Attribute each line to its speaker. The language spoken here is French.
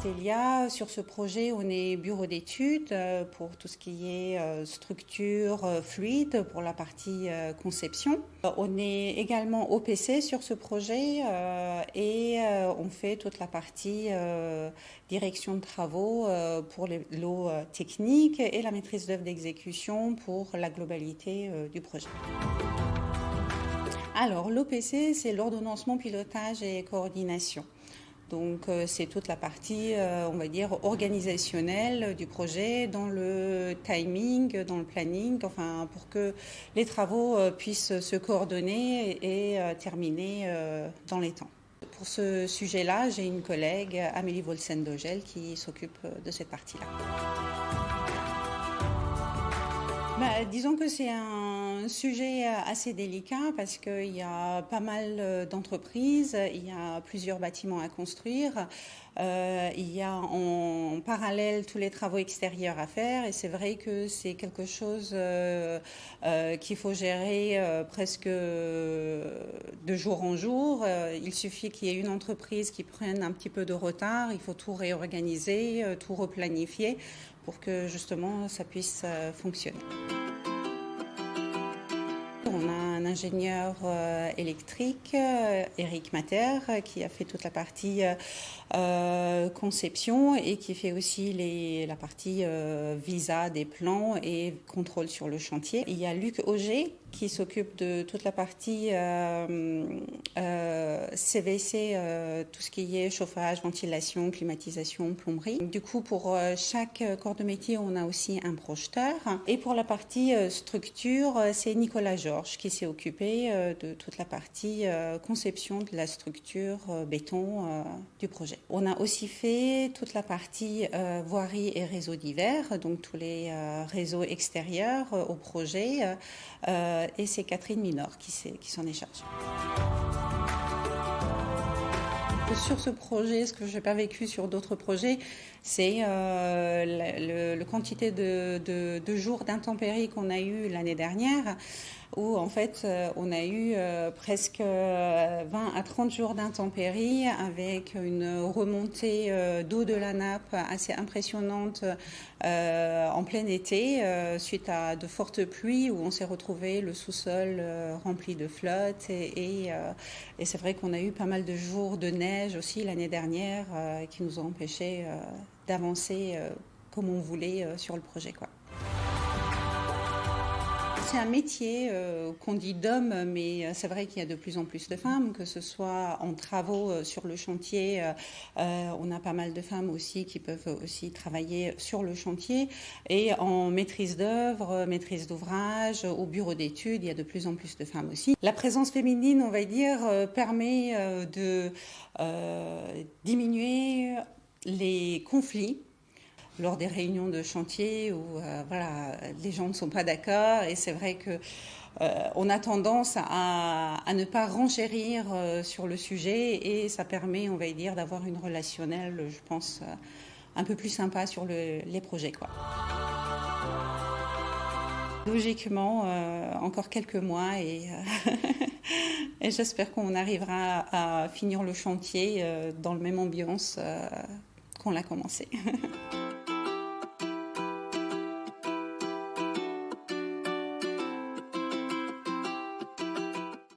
Speaker 1: Atelia, sur ce projet, on est bureau d'études pour tout ce qui est structure fluide pour la partie conception. On est également OPC sur ce projet et on fait toute la partie direction de travaux pour les lots techniques et la maîtrise d'œuvre d'exécution pour la globalité du projet. Alors, l'OPC, c'est l'ordonnancement, pilotage et coordination. Donc, c'est toute la partie, on va dire, organisationnelle du projet, dans le timing, dans le planning, enfin, pour que les travaux puissent se coordonner et terminer dans les temps. Pour ce sujet-là, j'ai une collègue, Amélie Volsen-Dogel, qui s'occupe de cette partie-là. Disons que c'est un sujet assez délicat parce qu'il y a pas mal d'entreprises, il y a plusieurs bâtiments à construire, il y a en parallèle tous les travaux extérieurs à faire et c'est vrai que c'est quelque chose qu'il faut gérer presque de jour en jour. Il suffit qu'il y ait une entreprise qui prenne un petit peu de retard, il faut tout réorganiser, tout replanifier pour que justement ça puisse fonctionner. On a un ingénieur électrique, Eric Mater, qui a fait toute la partie conception et qui fait aussi la partie visa des plans et contrôle sur le chantier. Il y a Luc Auger qui s'occupe de toute la partie CVC, tout ce qui est chauffage, ventilation, climatisation, plomberie. Du coup, pour chaque corps de métier, on a aussi un projeteur. Et pour la partie structure, c'est Nicolas Georges qui s'est occupé de toute la partie conception de la structure béton du projet. On a aussi fait toute la partie voirie et réseaux divers, donc tous les réseaux extérieurs au projet. Et c'est Catherine Minor qui s'en est chargée. Sur ce projet, ce que je n'ai pas vécu sur d'autres projets, c'est la quantité de jours d'intempéries qu'on a eu l'année dernière, où en fait on a eu presque 20 à 30 jours d'intempéries avec une remontée d'eau de la nappe assez impressionnante en plein été suite à de fortes pluies où on s'est retrouvé le sous-sol rempli de flotte et c'est vrai qu'on a eu pas mal de jours de neige aussi l'année dernière qui nous ont empêchés d'avancer comme on voulait sur le projet, quoi. C'est un métier qu'on dit d'hommes, mais c'est vrai qu'il y a de plus en plus de femmes, que ce soit en travaux sur le chantier. On a pas mal de femmes aussi qui peuvent aussi travailler sur le chantier. Et en maîtrise d'œuvre, maîtrise d'ouvrage, au bureau d'études, il y a de plus en plus de femmes aussi. La présence féminine, on va dire, permet de diminuer les conflits lors des réunions de chantier où voilà, les gens ne sont pas d'accord et c'est vrai que on a tendance à ne pas renchérir sur le sujet et ça permet, on va dire, d'avoir une relationnelle, je pense, un peu plus sympa sur les projets, quoi. Logiquement, encore quelques mois et j'espère qu'on arrivera à finir le chantier dans la même ambiance qu'on l'a commencé.